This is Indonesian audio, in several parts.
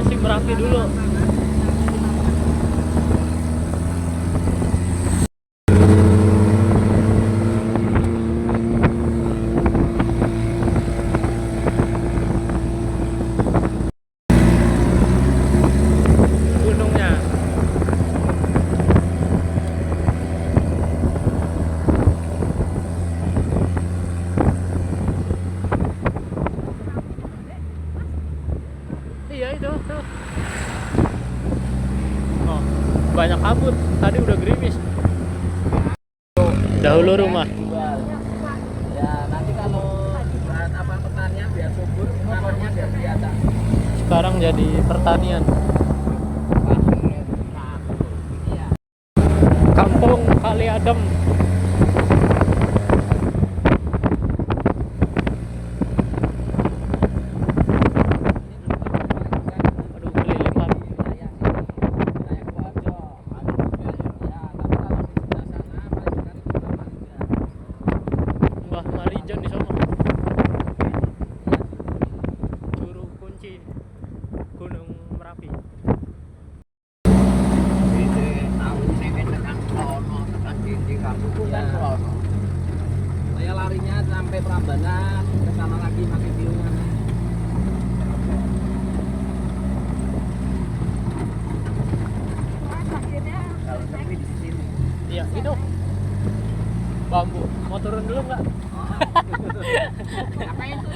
si Merapi dulu. Gunungnya. Iya itu tuh. Oh, banyak kabut. Tadi udah gerimis. Dahulu rumah. Ya nanti kalau apa pertanian biar subur, nanamnya biar kelihatan. Sekarang jadi pertanian. Kampung Kali Adem. Aduh, kelilipan. Mbah Marijan di sono. Juru kunci Gunung Merapi. Saya larinya sampai Prambanan, ke sana lagi pakai piungan. Kalau sepi di sini. Iya, itu. Bambu. Mau turun dulu nggak? Ngapain tuh?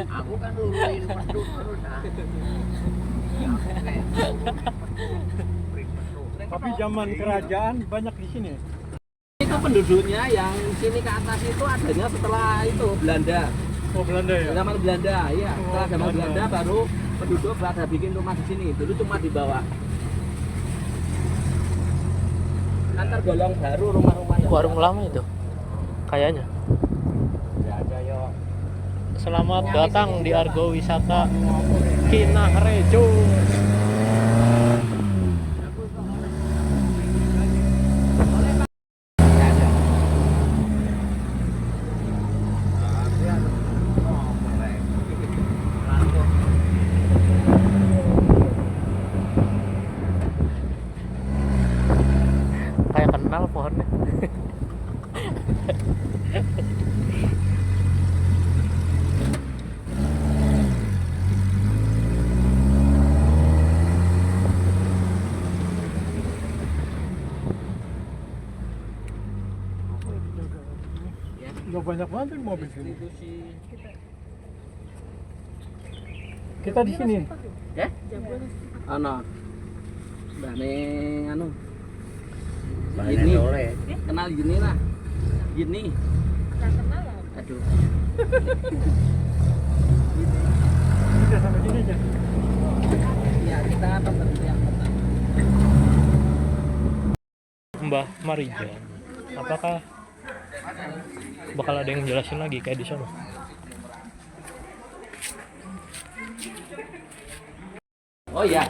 Aku kan nurunin pedut terus. Tapi zaman kerajaan banyak di sini. Itu penduduknya yang sini ke atas itu adanya setelah itu Belanda. Oh, Belanda ya? Zaman Belanda, iya. Oh, Setelah zaman Belanda. Belanda baru penduduk pada bikin rumah di sini. Dulu cuma di bawah. Kan tergolong baru rumah-rumah yang Warung lama itu. Kayaknya. Selamat datang di Argo Wisata Kinah Rejo. Kayak kenal pohonnya. Udah banyak banget nih mobil sini. institusi. Kita di sini. Ya? Ano? Bane anu. Gini. Kenal gini lah. Gini. Aduh. Kita sampai sini aja. Ya, kita berhenti yang pertama. Mbah Marijan. Apakah bakal ada yang jelasin lagi kayak di sana? Oh iya,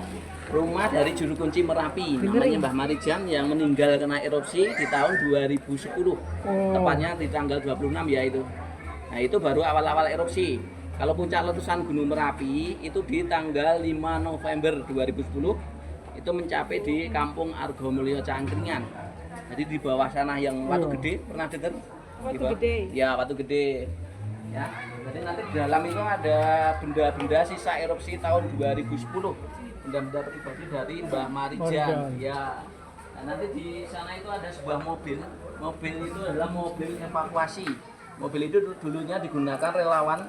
rumah dari juru kunci Merapi namanya Mbah Marijan yang meninggal kena erupsi di tahun 2010. Tepatnya di tanggal 26 ya itu. Nah, itu baru awal-awal erupsi. Kalau puncak letusan Gunung Merapi itu di tanggal 5 November 2010 itu mencapai di Kampung Argomulyo Cangkringan. Jadi di bawah sana yang Watu Gede, pernah dengar? Watu Gede. Ya, Watu Gede. Ya. Jadi nanti di dalam itu ada benda-benda sisa erupsi tahun 2010. Benda-benda pribadi dari Mbah Marijan. Ya. Nah, nanti di sana itu ada sebuah mobil. Mobil itu adalah mobil evakuasi. Mobil itu dulunya digunakan relawan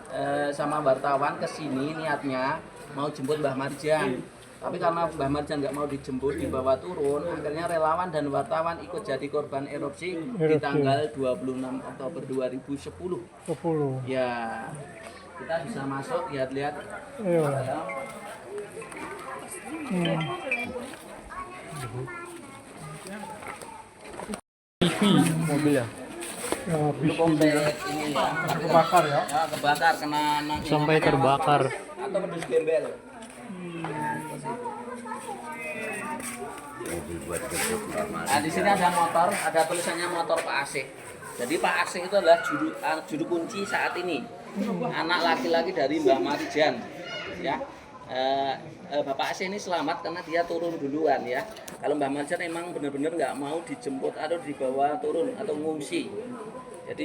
sama wartawan ke sini niatnya mau jemput Mbah Marijan. Tapi karena Mbah Marijan nggak mau dijemput, dibawa turun, akhirnya relawan dan wartawan ikut jadi korban erupsi di tanggal 26 Oktober 2010. 10. Ya, kita bisa masuk, lihat-lihat. Ayo. TV mobilnya. Ya, habis Komplek ini ya, kebakar ya. ya kebakar kena Sampai terbakar. atau pedus gembel. Nah, di sini ada motor, ada tulisannya motor Pak Asih. Jadi Pak Asih itu adalah juru kunci saat ini. Anak laki-laki dari Mbah Marijan. Ya. Bapak Aceh ini selamat karena dia turun duluan ya. Kalau Mbah Marjan emang benar-benar nggak mau dijemput atau dibawa turun atau ngungsi. Jadi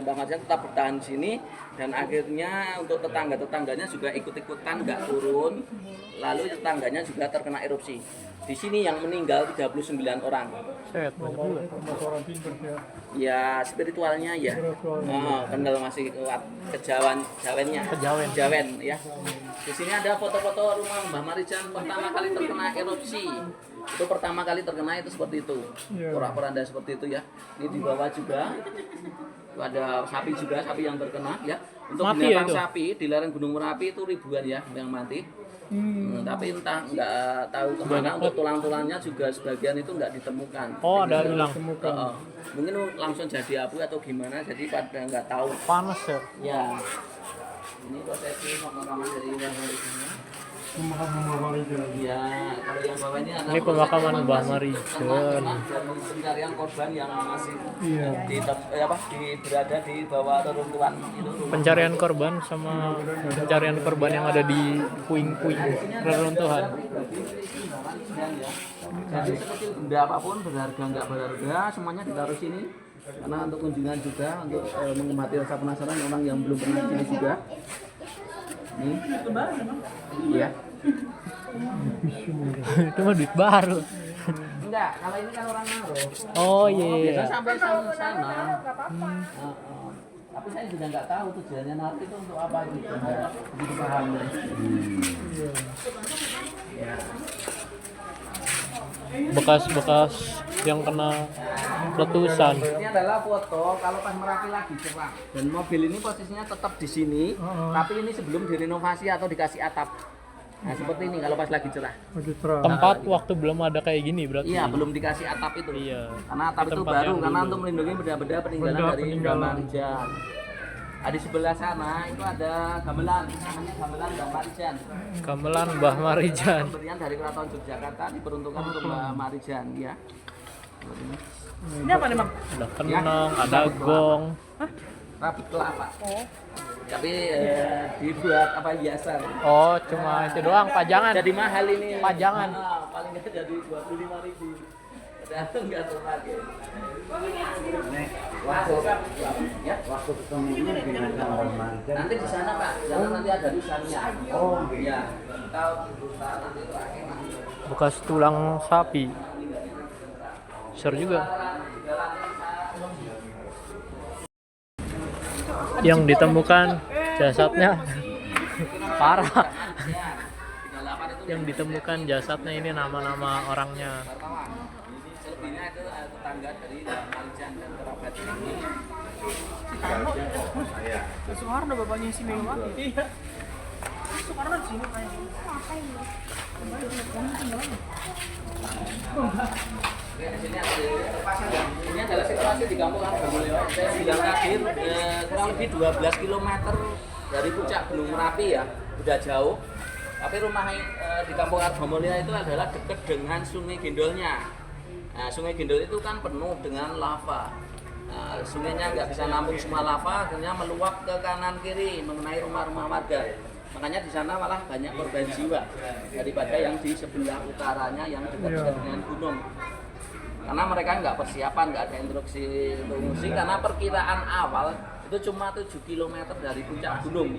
Mbah Marjan tetap bertahan di sini dan akhirnya untuk tetangga-tetangganya juga ikut-ikutan nggak turun. Lalu tetangganya juga terkena erupsi. Di sini yang meninggal 39 orang. Set, banyak juga. Termasuk orang pintar ya. Ya spiritualnya ya. Oh, kendal masih kuat. Kejawen ya. Di sini ada foto-foto rumah Mbah Marijan pertama kali terkena erupsi. Itu pertama kali terkena itu seperti itu. Iya. Porak-poranda seperti itu ya. Ini di bawah juga. Itu ada sapi juga, sapi yang terkena ya. Untuk Mati ya binatang itu? sapi di lereng Gunung Merapi itu ribuan ya yang mati. Tapi entah nggak tahu kemana. Untuk tulang-tulangnya juga sebagian itu nggak ditemukan. Oh, ada hilang. Mungkin langsung jadi abu atau gimana, jadi pada nggak tahu. Panas ya. Ya, ini prosesi pemakaman dari Mbah Marijan. Memahami itu. Ya, kalau yang bawah ini adalah Ini pemakaman Mbah Marijan. Pencarian korban yang masih Iya. berada di bawah reruntuhan itu. Pencarian korban sama pencarian korban yang ada di puing-puing reruntuhan. Jadi sekecil benda apapun berharga nggak berharga semuanya ditaruh sini karena untuk kunjungan juga untuk mengemati rasa penasaran orang yang belum pernah ke sini juga. Nih, iya. Itu mah duit baru. Enggak, kalau ini kan orang naruh. Oh iya. Biasanya sampai sana. Tapi saya juga nggak tahu tujuannya naruh itu untuk apa gitu. Nggak begitu paham. Ya. Bekas-bekas yang kena letusan. Ini adalah foto kalau pas Merapi lagi cerah. Dan mobil ini posisinya tetap di sini, tapi ini sebelum direnovasi atau dikasih atap. Nah seperti ini kalau pas lagi cerah. Lagi terang. Tempat waktu belum ada kayak gini berarti. Iya, belum dikasih atap itu. Iya. Karena atap itu Tempat baru yang karena dulu. untuk melindungi benda-benda peninggalan Benda dari Mbah peninggalan. Marijan. Nah, di sebelah sana itu ada gamelan, namanya gamelan Mbah Marijan. Gamelan Mbah Marijan. Pemberian dari Keraton Yogyakarta diperuntukkan untuk Mbah Marijan ya. Ini apa nih, Bang? Ada kenong, ada gong. Rabut kelapa. Tapi dibuat apa hiasan. Oh, cuma itu doang pajangan. Jadi mahal ini. Pajangan. Paling nggak jadi 25.000. Padahal nggak terpakai. Waktu ketemunya dengan Mbah Marijan. Nanti di sana Pak, di sana nanti ada lusannya. Oh iya. Tahu lusa nanti pakai nanti. Bekas tulang sapi. Seru juga. Yang ditemukan jasadnya parah. Yang ditemukan jasadnya ini nama-nama orangnya. Selebihnya itu tetangga dari Mbah Marijan dan kerabat ini. Soeharno bapaknya si Megawati. Iya. Soeharno di sini kayaknya. Ini adalah situasi di Kampung Argomulyo. Saya bilang tadi kurang lebih 12 km dari puncak Gunung Merapi ya, udah jauh. Tapi rumah di Kampung Argomulyo itu adalah dekat dengan Sungai Gendolnya. Nah, Sungai Gendol itu kan penuh dengan lava. Nah, sungainya nggak bisa nampung semua lava, akhirnya meluap ke kanan kiri mengenai rumah-rumah warga. Makanya di sana malah banyak korban jiwa daripada yang di sebelah utaranya yang dekat dengan gunung. Karena mereka nggak persiapan, nggak ada instruksi untuk mengungsi karena perkiraan awal itu cuma 7 km dari puncak gunung.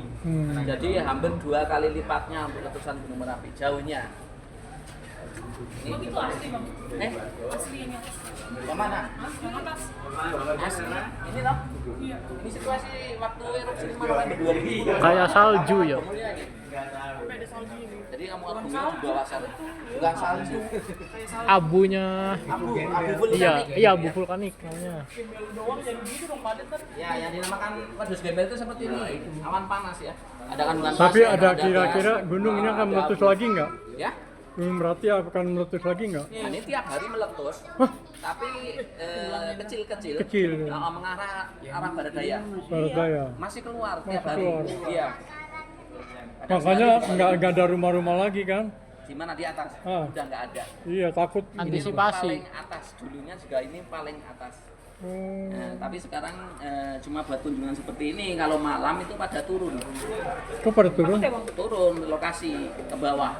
Jadi hampir 2 kali lipatnya untuk letusan Gunung Merapi jauhnya. Ini Itu asli, Bang. Asli yang atas. yang mana? Yang atas. Asli. Ini loh. Iya. Ini situasi waktu erupsi 5 November 2000. Kayak salju ya. Mulia ini. Sampai ada salju ini. Jadi kamu argumen di bawah sana. Bukan salju. Kayak salju. Abunya. Abu Iya, vulkanik. iya abu vulkanik namanya. Gembel doang yang gitu dong padat kan. Ya, yang dinamakan wedus gembel itu seperti ini, awan panas ya. Ada kandungan Tapi pasir, ada gas, kira-kira gunung ini akan ada meletus abu. lagi nggak? Ya, Gunung Merapi akan meletus lagi nggak? nah, ini tiap hari meletus, tapi kecil-kecil, Kecil. Mengarah arah barat daya, Barat daya. masih keluar tiap Masih hari. keluar. Iya. Makanya nggak ada rumah-rumah lagi kan? Di mana di atas? Ah. Udah nggak ada. Iya takut. Ini Antisipasi. paling atas dulunya juga ini paling atas. Nah, tapi sekarang cuma buat kunjungan seperti ini. Kalau malam itu pada turun. Kok pada turun? Turun ke lokasi ke bawah.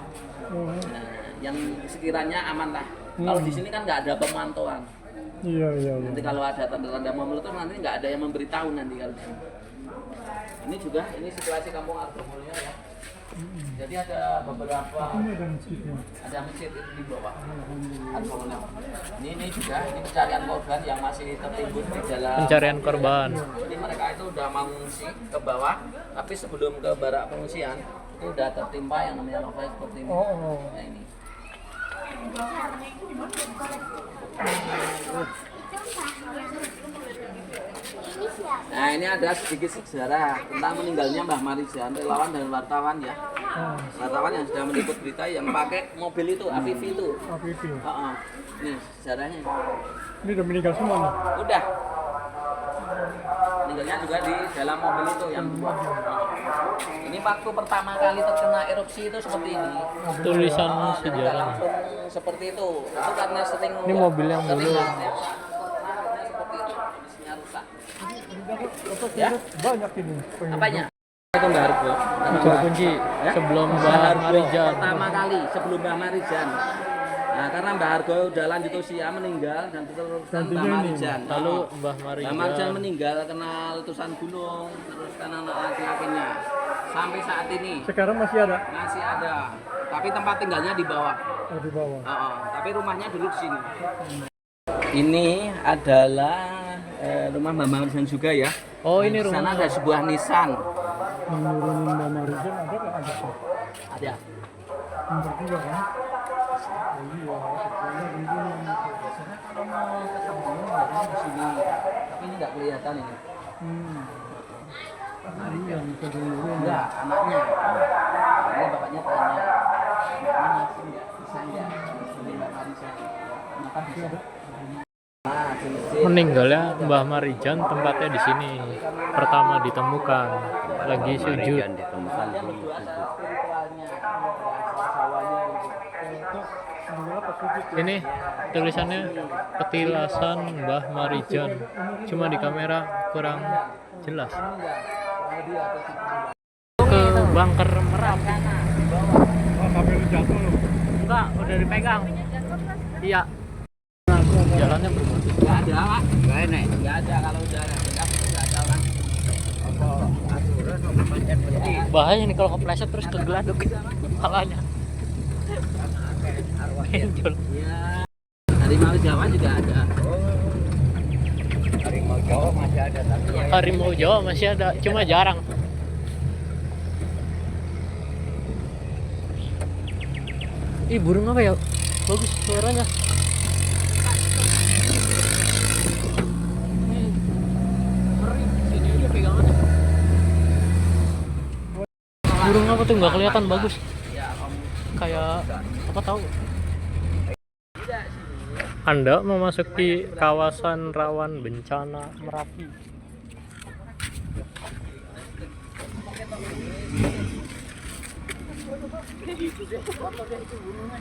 Oh, Nah, yang sekiranya aman lah. Kalau di sini kan nggak ada pemantauan. iya, iya, iya. Nanti kalau ada tanda-tanda mau meletus nanti nggak ada yang memberitahu nanti kalau di sini. Ini juga ini situasi kampung Argomulyo ya. Jadi ada beberapa Ini ada masjidnya. ada masjid itu di bawah. Argomulyo. Ini juga ini pencarian korban yang masih tertimbun di dalam. Pencarian korban. Jadi mereka itu udah mengungsi ke bawah, tapi sebelum ke barak pengungsian itu udah tertimpa yang namanya novel seperti ini. Oh. Nah ini. Nah ini ada sedikit sejarah tentang meninggalnya Mbah Marijan, relawan dan wartawan ya. Wartawan yang sudah meliput berita yang pakai mobil itu, APV itu. APV. Heeh. Ini sejarahnya. Ini udah meninggal semua nih. Udah. Meninggalnya juga di dalam mobil itu yang dua. Ini waktu pertama kali terkena erupsi itu seperti ini. Tulisan Nggak sejarah. langsung seperti itu. Itu karena sering. Ini mobil yang dulu. Seperti itu. Mesinnya rusak. Ya? Banyak ini. Apanya? Itu Mbah Hargo. Itu kunci sebelum Mbah Marijan. Pertama kali sebelum Mbah Marijan. Nah, karena Mbah Hargo udah lanjut usia meninggal dan terus Gantinya Mbah ini. Marijan. Lalu Mbah Mbah Marijan Marijan. meninggal kena letusan gunung, terus karena anak laki-lakinya. Sampai saat ini Sekarang masih ada? masih ada, tapi tempat tinggalnya di bawah. Oh, di bawah. Tapi rumahnya dulu di sini. Ini adalah rumah Mbah Marijan juga ya. Oh, ini Di sana rumah. ada sebuah nisan. Yang nurunin Mbak Marijan ada nggak? Ada kok. Ada. Enggak juga kan? Oh iya, sebenarnya begini. Kalau mau ketemu ya di sini, tapi ini nggak kelihatan ini. Iya, bisa dulu. Enggak, anaknya. Ini bapaknya tanya. Ini masih enggak bisa enggak? Ini Mbak Marijan. Maka bisa. Nah, di masjid. Meninggalnya Mbah Marijan tempatnya di sini. Pertama ditemukan lagi sujud. ditemukan Dia di berdoa secara spiritualnya, sawahnya gitu. Ini tulisannya petilasan Mbah Marijan. Cuma di kamera kurang jelas. Ke bunker Merak. Oh, sampai lu jatuh loh. Enggak, udah dipegang. Iya. Jalannya berbatu. Enggak ada, Pak. Enggak enak. Enggak ada kalau udah enggak ada orang. Bahaya nih kalau kepleset terus kegeladuk kepalanya. Benjol. Iya. Harimau Jawa juga ada. harimau Jawa masih ada tapi ya Harimau Jawa masih ada, cuma jarang. Ih, burung apa ya? Bagus suaranya. Sini aja pegangannya. Burung apa tuh nggak kelihatan bagus. Kayak apa tahu? Anda memasuki kawasan rawan bencana Merapi.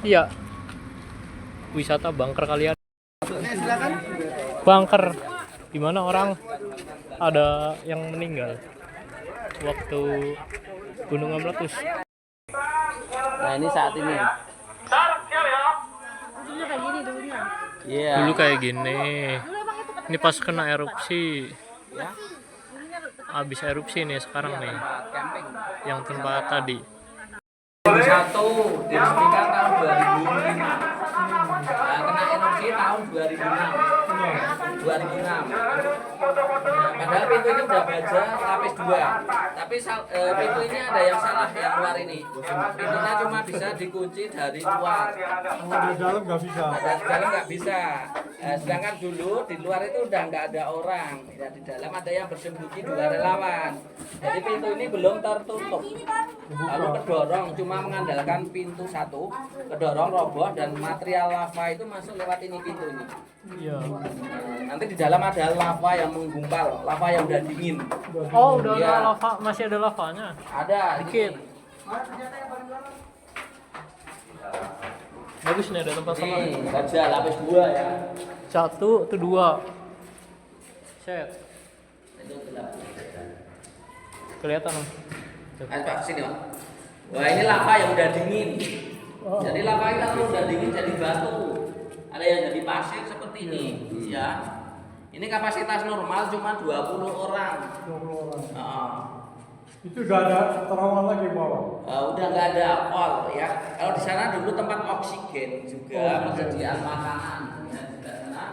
Iya. Wisata bunker kalian. Bunker di mana orang ada yang meninggal waktu gunung meletus. Nah, ini saat ini. Dulu kayak gini dulunya. Iya. Dulu kayak gini. Ini pas kena erupsi. Ya. Habis erupsi nih sekarang nih. Camping. Yang tempat tadi. Satu diresmikan tahun 2005. Nah, kena erupsi tahun 2006. 2006. Padahal pintu ini udah baja lapis 2. Tapi pintu ini ada yang salah yang luar ini. Pintunya cuma bisa dikunci dari luar. Oh, di dalam nggak bisa. Di dalam nggak bisa. Sedangkan dulu di luar itu udah nggak ada orang. Ya, di dalam ada yang bersembunyi dua relawan. Jadi pintu ini belum tertutup. Lalu kedorong cuma mengandalkan pintu satu, kedorong roboh dan material lava itu masuk lewat ini pintu ini. Iya. Nanti di dalam ada lava yang menggumpal, lava yang udah dingin. Oh, udah Iya. ada lava, masih ada lavanya. Ada Dikit. ini. Bagus nih ada tempat sama. Ini baja lapis 2 ya. Satu, itu dua. Set. Itu gelap. Kelihatan Om. Sini Om. Wah ini lava yang udah dingin. Jadi lava itu kalau udah dingin jadi batu. Ada yang jadi pasir seperti ini, ya. Ini kapasitas normal cuma 20 orang. 20 orang. Heeh. Itu udah ada terowongan lagi bawah. Udah nggak ada all ya. Kalau di sana dulu tempat oksigen juga, persediaan makanan ya, di sana.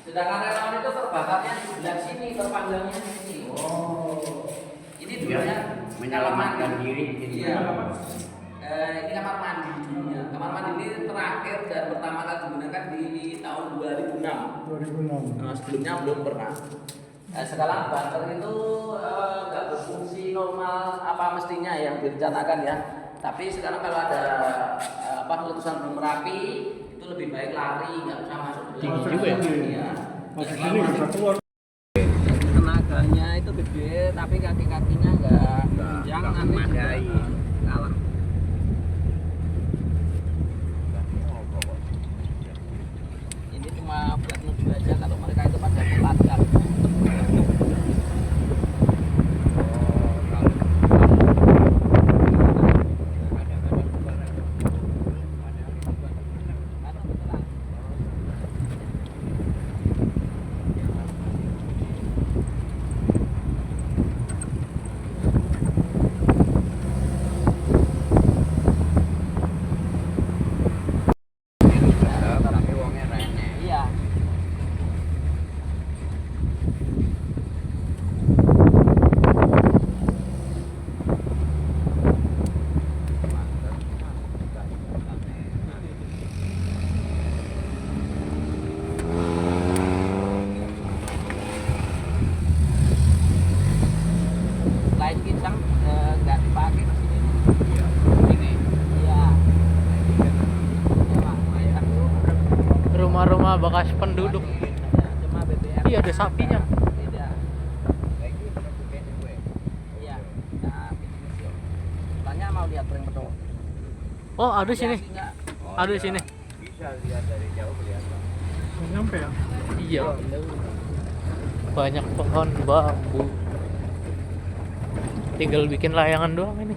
Sedangkan relawan itu terbakarnya di sebelah sini, terpanggangnya di sini. Ini dulunya menyelamatkan diri gitu. Iya. Ini kamar mandi dulunya. Kamar mandi ini terakhir dan pertama kali digunakan di tahun 2006. 2006. Sebelumnya belum pernah. Sekarang bunker itu nggak berfungsi normal apa mestinya yang direncanakan ya. Tapi sekarang kalau ada letusan gunung Merapi itu lebih baik lari, nggak usah masuk Tinggi juga ya? Iya. Masih sini bisa keluar. Tenaganya itu gede, tapi kaki-kakinya nggak panjang, nanti juga kalah. Ini cuma buat nuju aja, kalau mereka itu pada melacak. Iya. Lain kisang nggak dipakai di sini. Ini. Iya. Rumah-rumah bekas penduduk. Cuma BBM. Iya, ada sapinya. Tidak. Iya. Nah, tanya mau lihat pering betul. Oh, ada sini. Enggak. Ada di sini. Bisa lihat dari jauh kelihatan. Nggak nyampe ya? Iya. Banyak pohon bambu. Tinggal bikin layangan doang ini.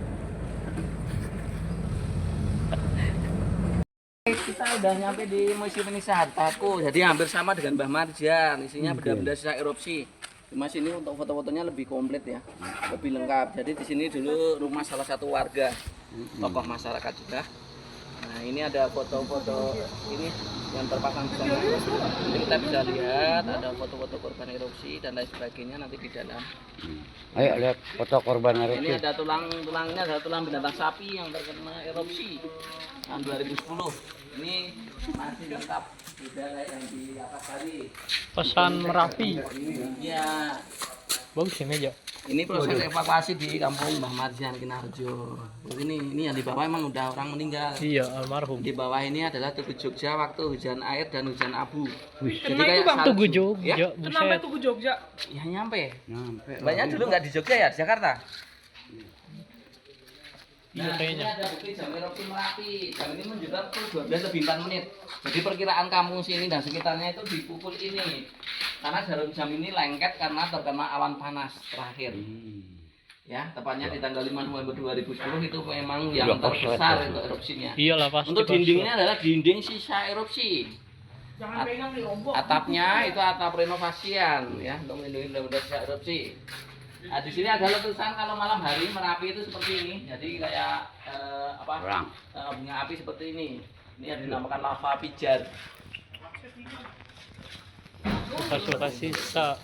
Kita udah nyampe di Museum Indonesia Hartaku, jadi hampir sama dengan Mbah Marjan. Isinya benda-benda sisa erupsi. Cuma sini untuk foto-fotonya lebih komplit ya, lebih lengkap. Jadi di sini dulu rumah salah satu warga, tokoh masyarakat juga. Nah ini ada foto-foto ini yang terpasang di sana. Jadi kita bisa lihat ada foto-foto korban erupsi dan lain sebagainya nanti di dalam. Ayo lihat foto korban Ini erupsi. ada tulangnya, ada tulang binatang sapi yang terkena erupsi tahun 2010. Ini masih lengkap, beda kayak yang di atas tadi. Pesan Merapi. Iya. Bagus ini aja. Ini proses evakuasi di kampung Mbah Marjan Kinarjo. Ini yang di bawah emang udah orang meninggal. Iya, almarhum. Di bawah ini adalah Tugu Jogja waktu hujan air dan hujan abu. Jadi Kenapa itu, Bang? salju. Tugu Jogja, Ya? Kenapa buset. itu ke Jogja? Ya nyampe. Nyampe. Banyak dulu nggak di Jogja ya, di Jakarta. Iya Nah, kayaknya. ini ada bukti jam erupsi Merapi. Jam ini menunjukkan pukul 12 lebih 4 menit. Jadi perkiraan kampung sini dan sekitarnya itu di pukul ini. Karena jarum jam ini lengket karena terkena awan panas terakhir. Ya, tepatnya di tanggal 5 November 2010 itu memang yang terbesar itu erupsinya. Iyalah pasti. Untuk dindingnya adalah dinding sisa erupsi. Jangan pegang di lombok. Atapnya itu atap renovasian ya untuk melindungi benda sisa erupsi. Nah, di sini ada letusan kalau malam hari Merapi itu seperti ini. Jadi kayak bunga api seperti ini. Ini yang dinamakan lava pijar. Bekas-bekas sisa.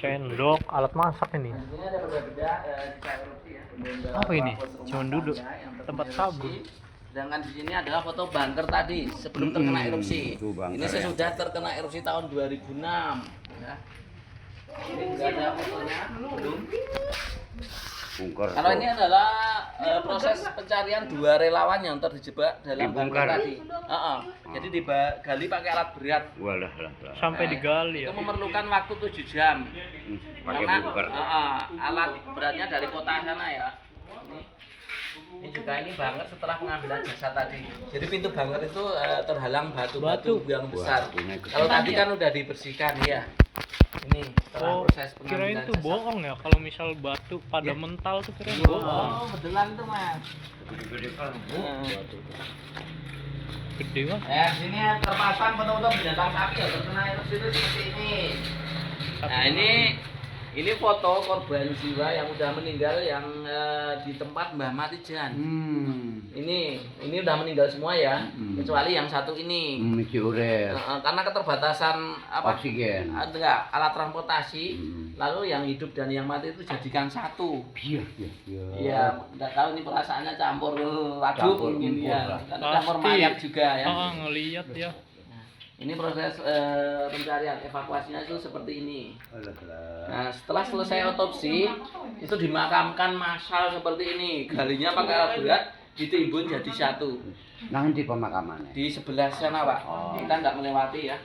Sendok, alat masak ini. Di sini ada benda-benda sisa erupsi ya. Benda Apa ini? rumah Cuman duduk. yang Tempat terkena sabun. erupsi. Sedangkan di sini adalah foto bunker tadi sebelum terkena erupsi. Itu bunker, Ini sesudah terkena erupsi tahun 2006. Ya. Ini juga ada fotonya belum. Bungker. Kalau ini adalah proses pencarian dua relawan yang terjebak dalam bunker Dibongkar. tadi. Jadi digali pakai alat berat. Walah lah. Sampai digali Itu ya. memerlukan waktu 7 jam. Pakai Karena bungker. alat beratnya dari kota sana ya. Ini juga ini banget setelah pengambilan jasad tadi. Jadi pintu bunker itu terhalang batu-batu yang besar. Wah, ini Kalau tadi kan udah dibersihkan ya. Ini setelah Oh, proses kirain pengambilan tuh dasar. bohong ya kalau misal batu pada mental tuh kirain bohong. Oh, betulan tuh mas. Gede-gede kan. Gede mah. Sini terpasang foto-foto binatang sapi ya terkena erupsi itu seperti ini. Nah ini foto korban jiwa yang udah meninggal yang di tempat Mbah Matijan. Ini udah meninggal semua ya, kecuali yang satu ini. Masih urep. Karena keterbatasan apa? Oksigen. Enggak, alat transportasi. Lalu yang hidup dan yang mati itu jadikan satu. Iya. Iya, enggak tahu ini perasaannya campur aduk Campur mungkin empur ya. lah. Karena campur mayat juga ya. Ngeliat ya. Ini proses pencarian evakuasinya itu seperti ini. Nah, setelah selesai otopsi itu dimakamkan massal seperti ini. Galinya pakai alat berat, ditimbun jadi satu. Nanti pemakamannya. Di sebelah sana, Pak. Kita nggak melewati ya.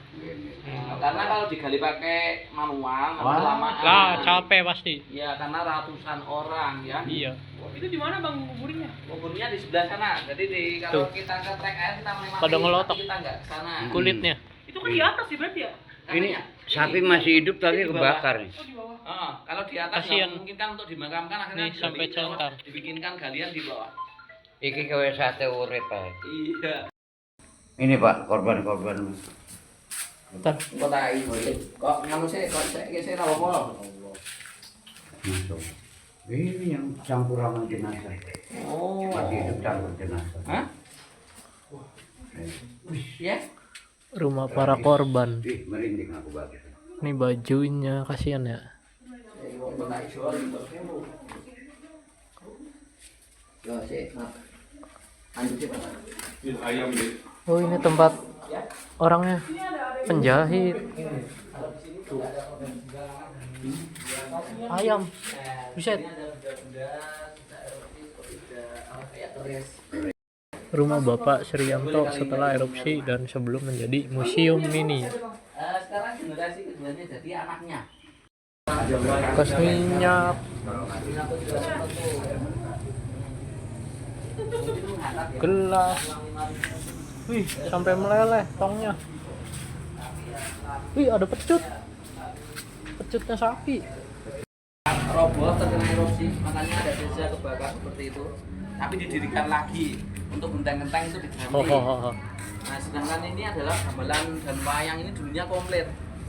Karena kalau digali pakai manual, lama-lama. Lah, capek pasti. Ya, karena ratusan orang ya. Iya. Itu di mana bang kuburnya? Kuburnya di sebelah sana. Jadi kalau Tuh. kita ke trek air kita melewati. Pada ngelotok. tapi kita nggak ke sana. Kulitnya. Itu kan di atas sih berarti ya? Ini Katanya, sapi ini masih hidup tapi di bawah. kebakar nih. Oh di bawah. Kalau di atas Kasian. nggak memungkinkan untuk dimakamkan akhirnya Nih, sampai celentang. dibikinkan galian di bawah. Iki kowe sate urip ae. Iya. Ini Pak, korban-korban. Bentar. Kok tak kok nganu sih kok saya apa? Masuk. Ini yang campur sama jenazah. Oh. Masih hidup campur jenazah. Hah? Ya? Rumah para korban. Ih, merinding aku banget. Ini bajunya kasihan ya. Yo sih. Lanjut sih, Pak. Oh, ini tempat orangnya penjahit. Ayam. Buset. Rumah Bapak Suryanto setelah erupsi dan sebelum menjadi museum mini. Sekarang generasi keduanya jadi anaknya. Bekas minyak. Gelas. Wih, sampai meleleh tongnya. Wih, ada pecut. Pecutnya sapi. Roboh terkena erupsi, makanya ada desa kebakar seperti itu. Tapi didirikan lagi untuk genteng-genteng itu diganti. Nah, sedangkan ini adalah gamelan dan wayang ini dulunya komplit.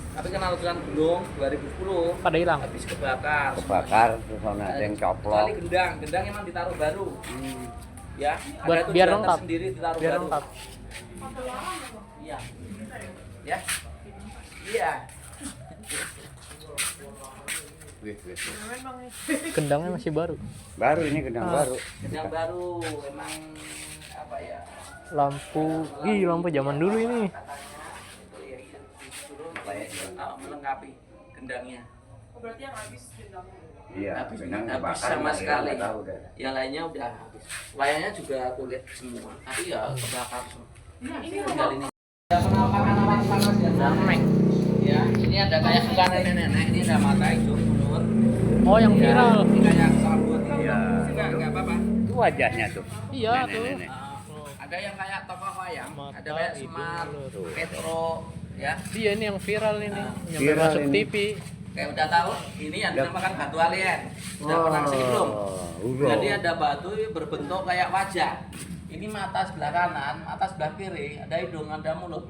Tapi karena letusan gunung 2010 Pada hilang. habis kebakar. Kebakar terus ada yang coplok. Kecuali gendang emang ditaruh baru. Ya, Buat ada biar tujuan lengkap. tersendiri ditaruh Biar baru. lengkap. Iya. Ya. Iya. Wih. Gendangnya masih baru. Baru ini gedang baru. Gendang baru emang apa ya? Lampu. Ih, lampu zaman dulu ini. Melengkapi gendangnya. Oh berarti yang habis dendamnya. Iya, Habis gedang habis kebakar sama nggak sekali. tahu dah. Yang lainnya udah habis. Wayangnya juga kulit semua. Tapi ya kebakar semua. Ini Tinggal ini. Ada penampakan awan panas yang damai. Ya, ini ada kayak muka nenek-nenek. Ini ada mata hijau mundur. Oh, yang Ya, viral. ini kayak kabut. Iya. Enggak apa-apa. Itu wajahnya tuh. Iya tuh. Nenek-nenek. Ada yang kayak tokoh wayang, Mata ada kayak hidung Semar, mundur. Petro, ya. Iya, ini yang viral ini. Yang Viral masuk ini. TV. Kayak udah tahu, ini yang dinamakan batu alien. Udah pernah kesini belum? Udah. Jadi ada batu berbentuk kayak wajah. Ini mata sebelah kanan, mata sebelah kiri, ada hidung, ada mulut,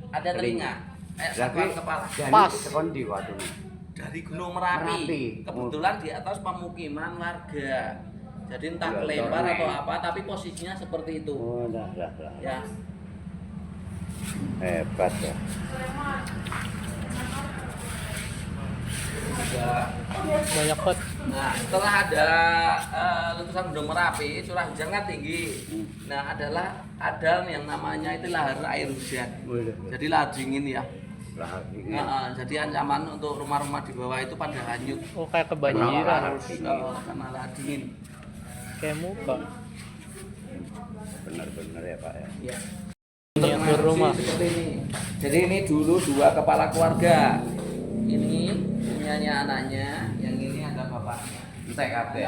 ada telinga. Kayak satuan kepala. Pas. Sekondi waktu ini. Dari Gunung Merapi. Merapi. Kebetulan di atas pemukiman warga. Jadi entah Iya, kelempar iya. atau apa, tapi posisinya seperti itu. Oh, dah. Ya. Hebat ya. Banyak banget. Nah, setelah ada letusan Gunung Merapi, curah hujan kan tinggi. Nah, ada yang namanya itu lahar air hujan. Jadi lahar dingin ya. Lahar dingin. Jadi ancaman untuk rumah-rumah di bawah itu pada hanyut. Oh, kayak Lahar kebanjiran. dingin. Karena lahar dingin. Kayak muka. Benar-benar ya Pak ya. Ya. Ini yang berumah. Seperti ini. Jadi ini dulu dua kepala keluarga. Ini punyanya anaknya, yang ini ada bapaknya. Entek kabeh.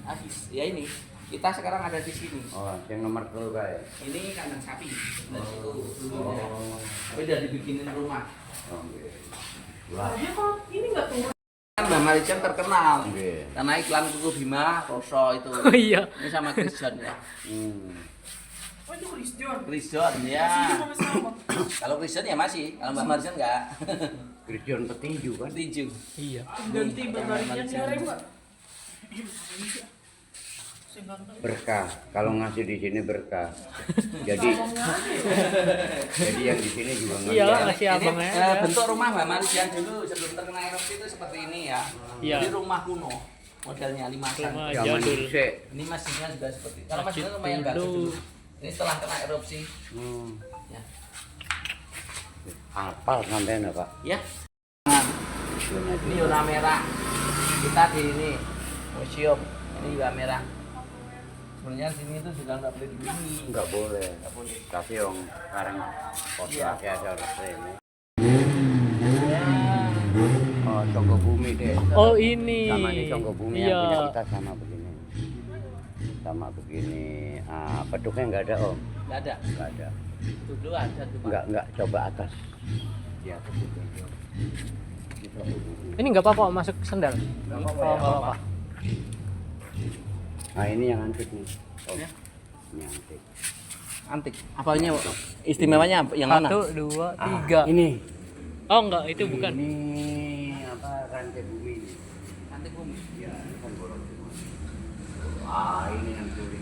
Habis. Ya ini. Kita sekarang ada di sini. Oh, yang nomor 2 ya. Ini kandang sapi. Dari situ dulunya. Tapi udah dibikinin rumah. Oh, iya. Dia kalau ini nggak turun. Kan Mbak Marijan terkenal Iya. karena iklan Kuku Bima, Rosso itu. Oh iya. Ini sama Chris John ya. Oh itu Chris John. Chris John ya. Itu sama sama. Kalau Chris John ya masih, kalau Mbak Marijan enggak. Kristian petinju kan. Tinju. Iya. Ganti benarnya cari Mbak. Saya ganteng. Berkah. Kalau ngasih di sini berkah. Jadi yang di sini juga Iya lah ngeliat. ngasih Ini, abangnya. bentuk rumah Mbak Marijan dulu sebelum terkena erupsi itu seperti ini ya. Iya. Jadi rumah kuno. Modelnya limasan. Rumah Zaman jadul. dhisik. Ini masjidnya juga seperti. Kalau Masjid masjidnya lumayan bagus dulu. dulu. Ini setelah kena erupsi. Ya. Apal sampean Pak. Ya. Nah, ini zona merah. Kita di ini museum. Ini juga merah. Sebenarnya sini itu sudah nggak boleh dihuni. Enggak boleh. Nggak boleh. Tapi yang sekarang foto Iya. aja ini. Oh, Conggo Bumi deh. Oh ini. Sama ini Conggo Bumi Iya. yang punya kita sama begini. Sama begini. Ah, beduknya enggak ada Om. Nggak ada. Enggak ada. Itu dulu ada tuh. Pak. Enggak coba atas. Di atas itu. Di Conggo Bumi. Ini nggak apa-apa masuk sendal. Nggak Oh, apa-apa, ya. nggak apa-apa. Nah, ini yang antik nih. Om. Ya. Ini antik. Antik. Apanya istimewanya yang mana? 1, 2, Ah, 3. ini. Oh enggak, itu bukan. Ini apa rantai bumi ini? Antik bumi. Ya, ini kan bolong semua. Ah, ini yang tulis.